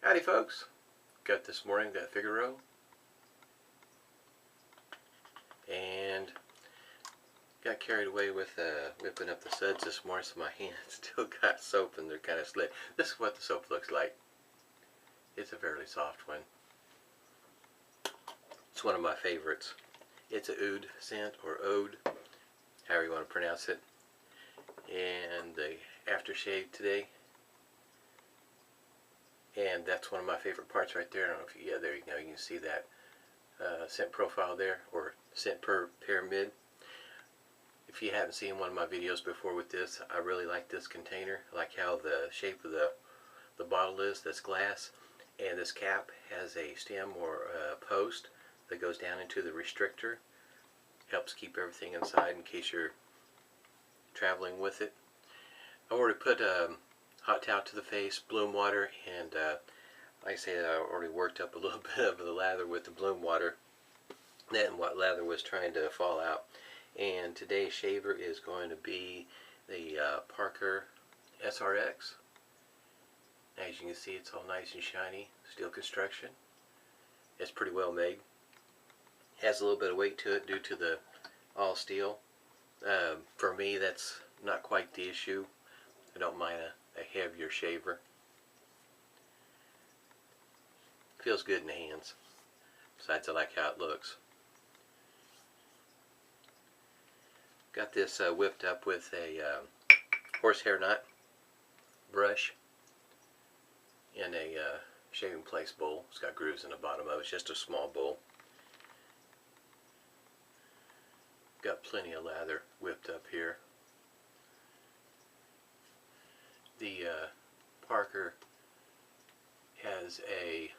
Howdy folks, got this morning, got Figaro, and got carried away with whipping up the suds this morning, so my hands still got soap and they're kind of slick. This is what the soap looks like. It's a fairly soft one. It's one of my favorites. It's a oud scent, or ode, however you want to pronounce it. And the aftershave today. And that's one of my favorite parts right there. I don't know if you, yeah, there you go. You can see that scent profile there, or scent per pyramid. If you haven't seen one of my videos before with this, I really like this container. I like how the shape of the bottle is. That's glass, and this cap has a stem or a post that goes down into the restrictor. Helps keep everything inside in case you're traveling with it. I already put hot towel to the face, bloom water, and like I said, I already worked up a little bit of the lather with the bloom water. Then what lather was trying to fall out. And today's shaver is going to be the Parker SRX. As you can see, it's all nice and shiny, steel construction. It's pretty well made. Has a little bit of weight to it due to the all steel. For me, that's not quite the issue. I don't mind a heavier shaver. Feels good in the hands. Besides, I like how it looks. Got this whipped up with a horsehair knot brush in a shaving place bowl. It's got grooves in the bottom of it. It's just a small bowl. Got plenty of lather whipped up here. The Parker has a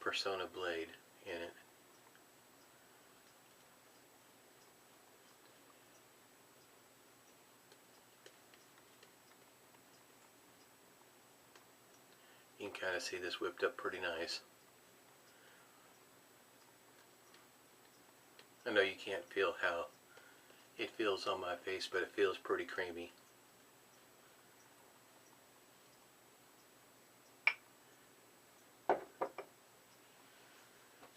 Personna blade in it. You can kind of see this whipped up pretty nice. I know you can't feel how it feels on my face, but it feels pretty creamy.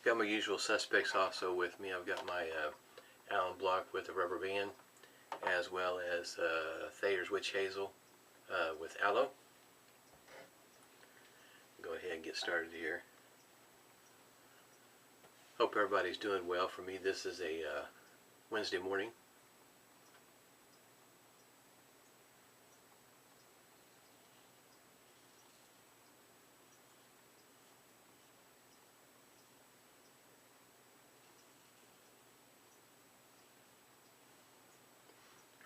Got my usual suspects also with me. I've got my alum block with a rubber band, as well as Thayer's witch hazel with aloe. Go ahead and get started here. Hope everybody's doing well. For me, this is a Wednesday morning.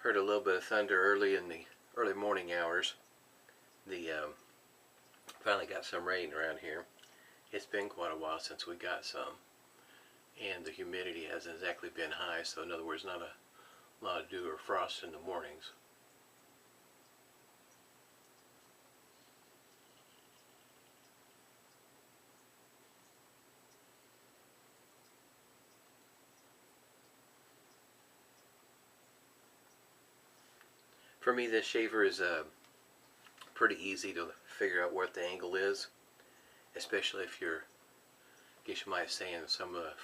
Heard a little bit of thunder early in the early morning hours. The finally got some rain around here. It's been quite a while since we got some, and the humidity hasn't exactly been high, so in other words, not a lot of dew or frost in the mornings. For me, this shaver is pretty easy to figure out what the angle is, especially if you're, I guess you might say,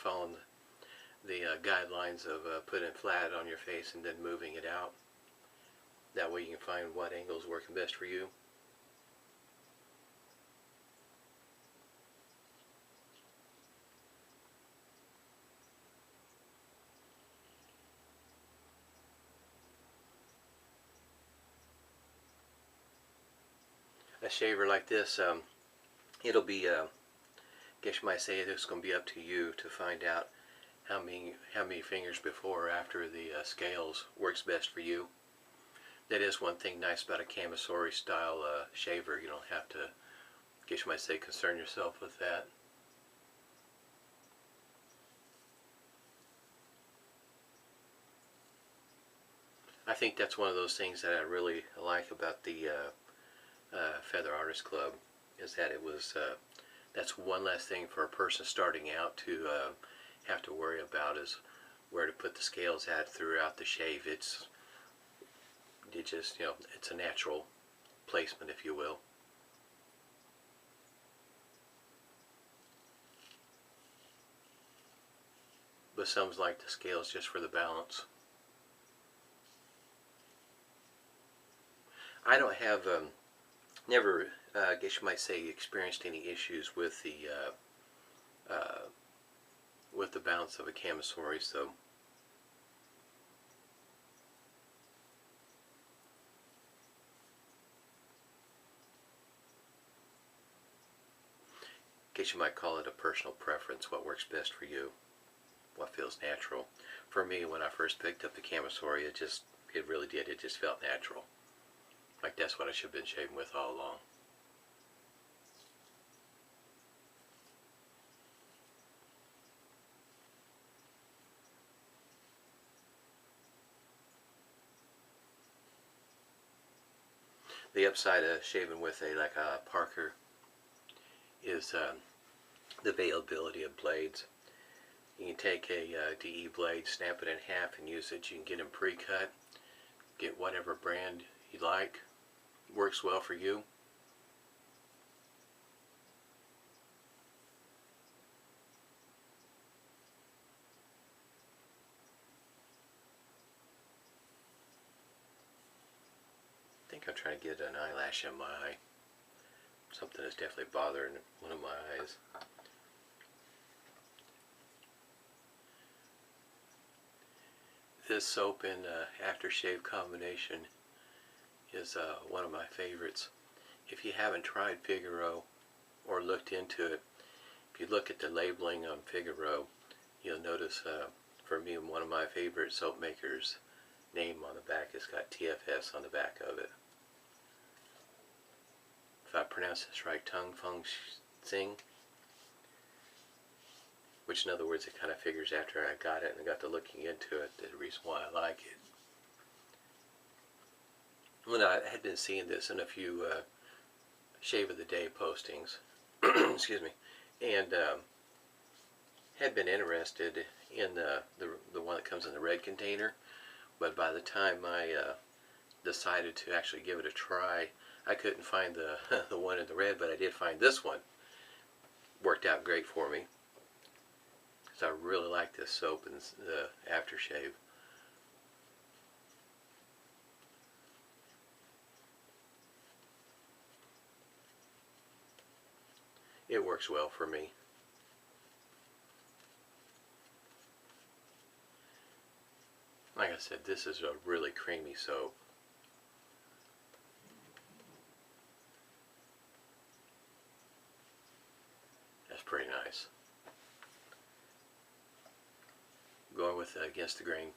following the guidelines of putting it flat on your face and then moving it out. That way you can find what angle is working best for you. A shaver like this, it'll be, I guess you might say, it's going to be up to you to find out how many fingers before or after the scales works best for you. That is one thing nice about a camisori style shaver. You don't have to, I guess you might say, concern yourself with that. I think that's one of those things that I really like about the Feather Artist Club, is that it was that's one less thing for a person starting out to have to worry about, is where to put the scales at throughout the shave. It's just, it's a natural placement, if you will. but some like the scales just for the balance. I don't have, never, I guess you might say, experienced any issues with the balance of a camisori, so in case you might call it a personal preference, what works best for you, what feels natural. For me, when I first picked up the camisori, it really did, it just felt natural. Like that's what I should have been shaving with all along. The upside of shaving with a Parker is the availability of blades. You can take a DE blade, snap it in half, and use it. You can get them pre-cut. Get whatever brand you like. Works well for you. I think I'm trying to get an eyelash in my eye. Something is definitely bothering one of my eyes. This soap and aftershave combination is one of my favorites. If you haven't tried Figaro or looked into it, if you look at the labeling on Figaro, you'll notice for me, one of my favorite soap makers' name on the back has got TFS on the back of it. If I pronounce this right, Tung Feng Sing, which in other words it kind of figures after I got it and got to looking into it the reason why I like it. Well, I had been seeing this in a few Shave of the Day postings, excuse me, and had been interested in the one that comes in the red container, but by the time I decided to actually give it a try, I couldn't find the the one in the red, but I did find this one. Worked out great for me, because I really like this soap and the aftershave. It works well for me. Like I said, this is a really creamy soap. That's pretty nice. Going with Against the Grain.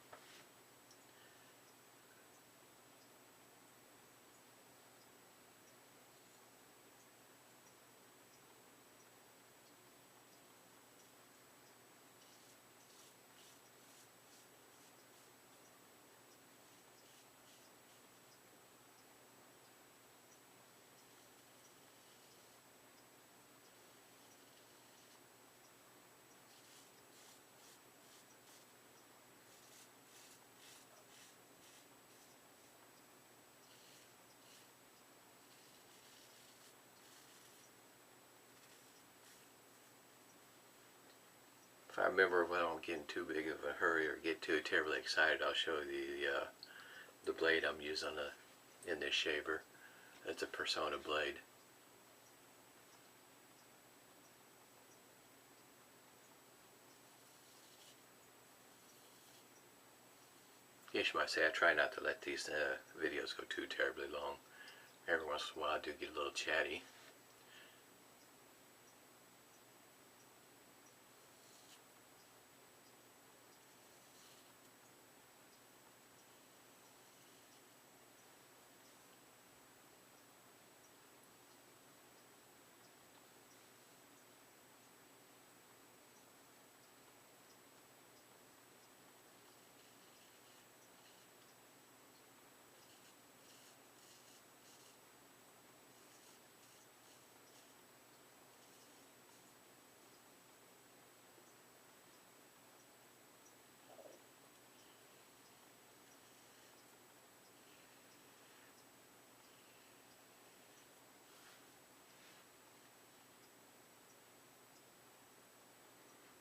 If I remember when I'm getting too big of a hurry or get too terribly excited, I'll show you the blade I'm using in this shaver. It's a Personna blade. Yes, you might say I try not to let these videos go too terribly long. Every once in a while I do get a little chatty.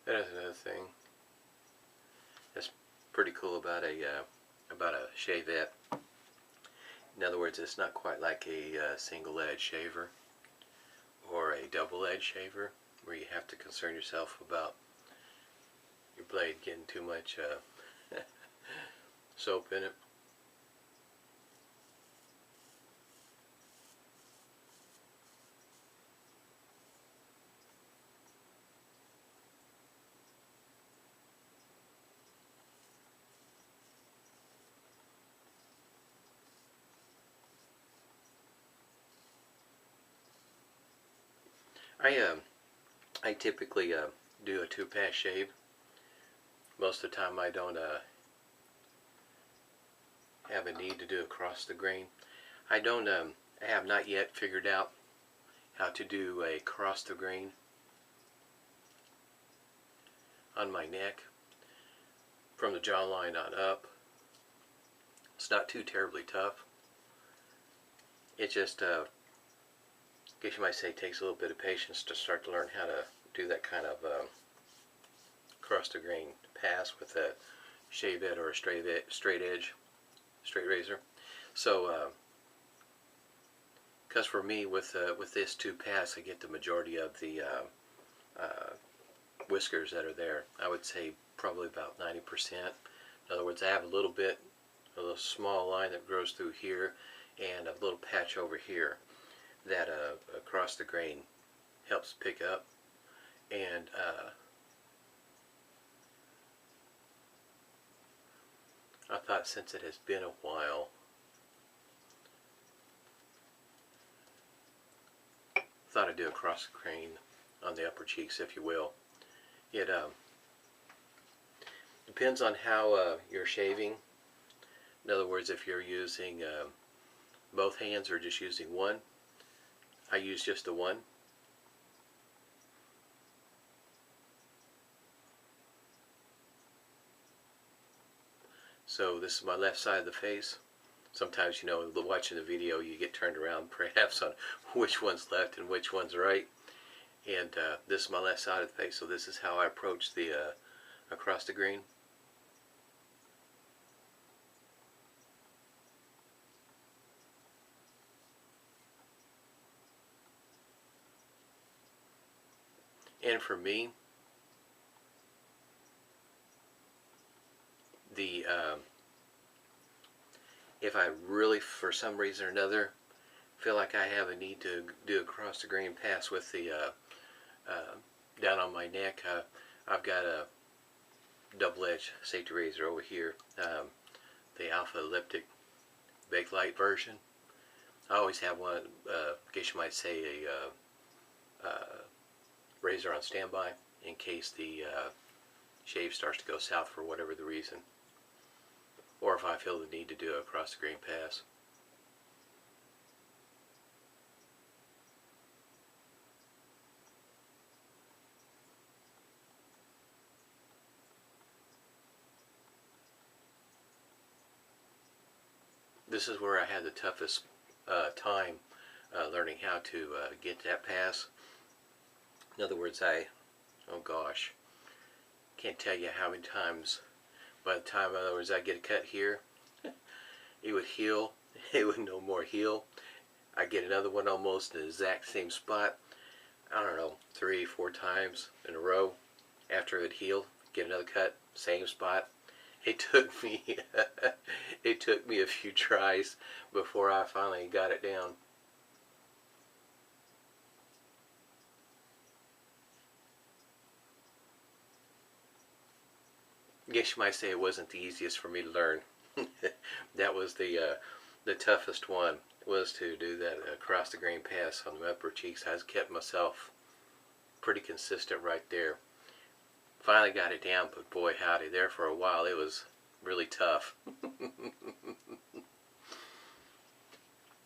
That is another thing. pretty cool about a Shavette. In other words, it's not quite like a single edge shaver or a double edge shaver where you have to concern yourself about your blade getting too much soap in it. I typically do a 2-pass shave. Most of the time I don't have a need to do across the grain. I have not yet figured out how to do a cross the grain on my neck from the jawline on up. It's not too terribly tough. It just I guess you might say it takes a little bit of patience to start to learn how to do that kind of cross the grain pass with a Shavette or a straight razor. So, because for me with this 2-pass, I get the majority of the whiskers that are there. I would say probably about 90%. In other words, I have a little small line that grows through here, and a little patch over here that across the grain helps pick up. And I thought, since it has been a while, I'd do a cross the grain on the upper cheeks, if you will. It depends on how you're shaving. In other words, if you're using both hands or just using one. I use just the one. So this is my left side of the face. Sometimes, you know, watching the video, you get turned around perhaps on which one's left and which one's right. And this is my left side of the face, so this is how I approach the across the grain. And for me, if I really, for some reason or another, feel like I have a need to do a cross the grain pass with the down on my neck, I've got a double-edged safety razor over here, the Alpha Elliptic Bakelite version. I always have one, I guess you might say a razor on standby in case the shave starts to go south for whatever the reason, or if I feel the need to do a cross the grain pass. This is where I had the toughest time learning how to get that pass. In other words, oh gosh, can't tell you how many times, by the time, in other words, I get a cut here, it would heal, it would no more heal. I get another one almost in the exact same spot, I don't know, 3 or 4 times in a row. After it healed, get another cut, same spot. It took me it took me a few tries before I finally got it down. I guess you might say it wasn't the easiest for me to learn. That was the toughest one, was to do that across the grain pass on the upper cheeks. I kept myself pretty consistent right there. Finally got it down, but boy howdy, there for a while it was really tough.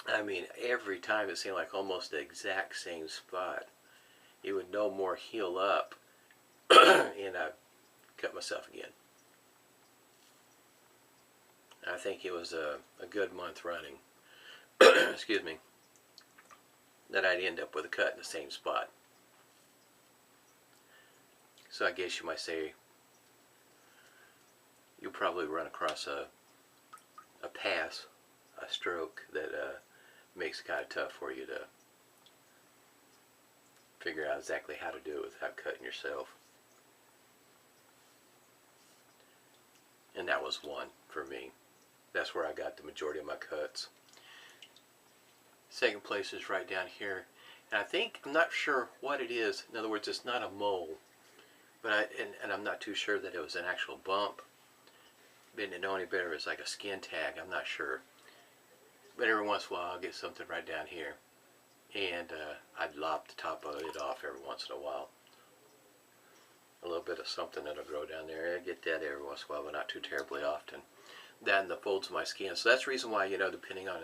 I mean, every time it seemed like almost the exact same spot. It would no more heal up, and I cut myself again. I think it was a good month running, excuse me, that I'd end up with a cut in the same spot. So I guess you might say you'll probably run across a pass, a stroke that makes it kind of tough for you to figure out exactly how to do it without cutting yourself. And that was one for me. That's where I got the majority of my cuts. Second place is right down here. And I think, I'm not sure what it is. In other words, it's not a mole. But and I'm not too sure that it was an actual bump. Didn't know any better, it's like a skin tag, I'm not sure. But every once in a while I'll get something right down here. And I'd lop the top of it off every once in a while. A little bit of something that'll grow down there. I get that every once in a while, but not too terribly often. That and the folds of my skin. So that's the reason why, you know, depending on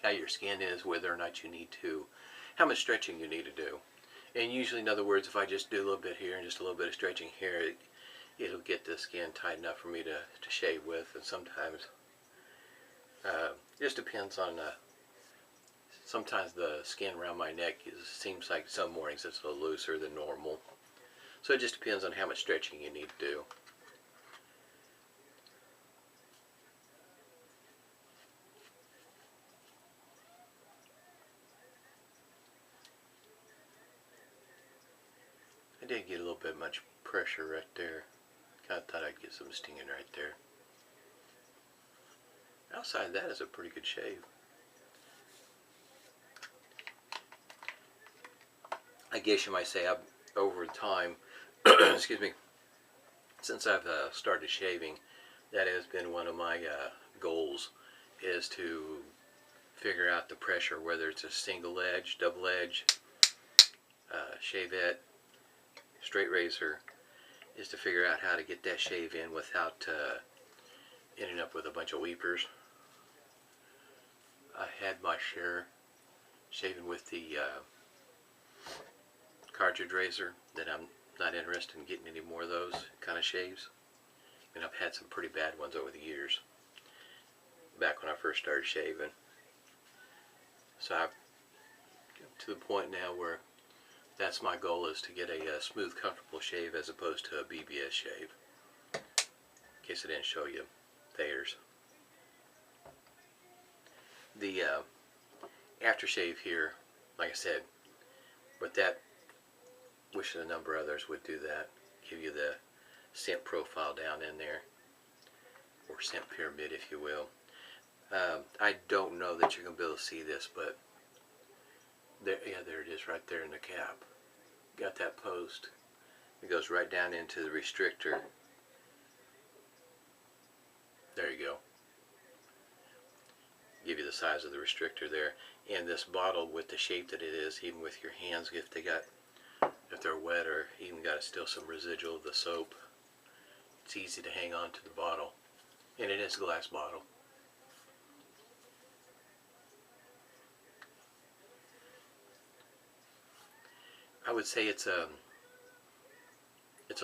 how your skin is, whether or not you need to, how much stretching you need to do. And usually, in other words, if I just do a little bit here and just a little bit of stretching here, it'll get the skin tight enough for me to shave with. And sometimes, just depends on, sometimes the skin around my neck seems like some mornings it's a little looser than normal. So it just depends on how much stretching you need to do. I did get a little bit much pressure right there. Kind of thought I'd get some stinging right there. Outside of that is a pretty good shave. I guess you might say I've, over time, excuse me, since I've started shaving, that has been one of my goals, is to figure out the pressure, whether it's a single edge, double edge, Shavette, straight razor, is to figure out how to get that shave in without ending up with a bunch of weepers. I had my share shaving with the cartridge razor, that I'm not interested in getting any more of those kind of shaves. I mean, I've had some pretty bad ones over the years, back when I first started shaving. So I've to the point now where that's my goal, is to get a smooth, comfortable shave as opposed to a BBS shave. In case I didn't show you theirs. The aftershave here, like I said, with that, wishing a number of others would do that. Give you the scent profile down in there, or scent pyramid, if you will. I don't know that you're going to be able to see this, but there, yeah, there it is right there in the cap. Got that post. It goes right down into the restrictor. There you go. Give you the size of the restrictor there. And this bottle, with the shape that it is, even with your hands, if they're wet, or even got still some residual of the soap, it's easy to hang on to the bottle. And it is a glass bottle. I would say it's a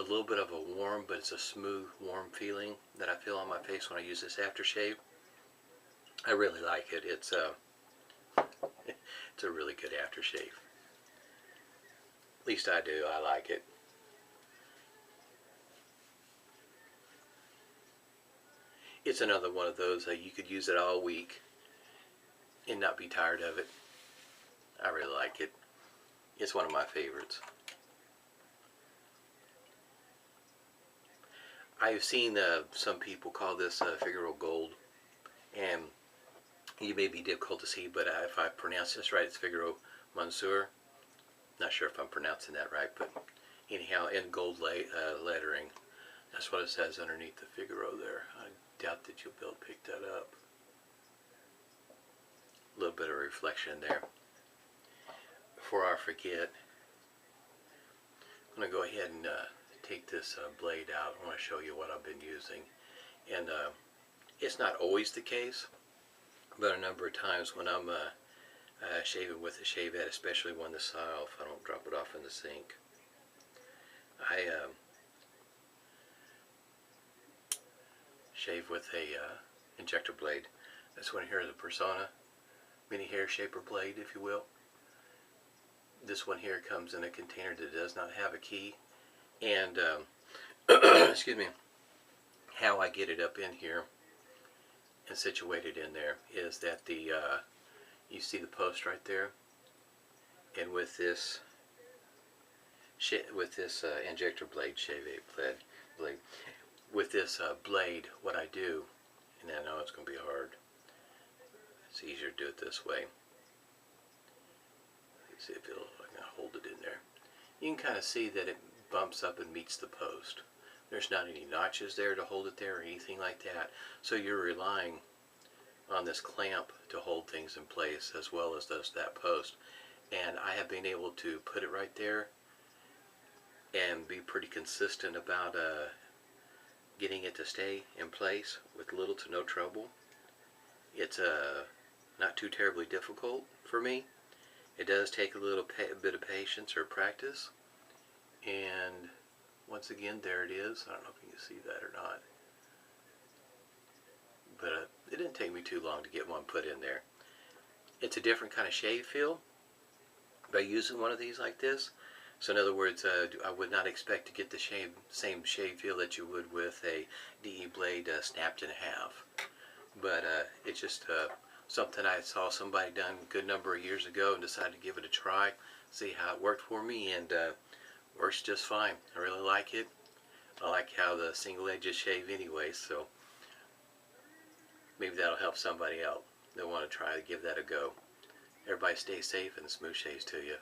little bit of a warm, but it's a smooth, warm feeling that I feel on my face when I use this aftershave. I really like it. It's a really good aftershave. At least I do. I like it. It's another one of those that you could use it all week and not be tired of it. I really like it. It's one of my favorites. I've seen some people call this Figaro Gold, and it may be difficult to see, but if I pronounce this right, it's Figaro Monsieur. Not sure if I'm pronouncing that right, but anyhow, in gold lettering. That's what it says underneath the Figaro there. I doubt that you'll be able to pick that up. A little bit of reflection there. Before I forget, I'm going to go ahead and take this blade out. I want to show you what I've been using. And it's not always the case, but a number of times when I'm shaving with a Shavette, especially when the saw off, I don't drop it off in the sink. I shave with a injector blade. This one here is a Personna mini hair shaper blade, if you will. This one here comes in a container that does not have a key, and excuse me, how I get it up in here and situated in there is that the you see the post right there, and with this injector blade, Shavette blade, with this blade, what I do, and I know it's going to be hard, it's easier to do it this way. Let's see if I can hold it in there. You can kind of see that it bumps up and meets the post. There's not any notches there to hold it there or anything like that, so you're relying on this clamp to hold things in place as well as that post. And I have been able to put it right there and be pretty consistent about getting it to stay in place with little to no trouble. It's not too terribly difficult for me. It does take a little bit of patience or practice, and once again, there it is. I don't know if you can see that or not, but it didn't take me too long to get one put in there. It's a different kind of shave feel by using one of these like this. So in other words, I would not expect to get the same shave feel that you would with a DE blade snapped in half. But it's just something I saw somebody done a good number of years ago and decided to give it a try, see how it worked for me, and works just fine. I really like it. I like how the single edges shave anyway, so maybe that'll help somebody out that want to try to give that a go. Everybody stay safe and smooth shaves to you.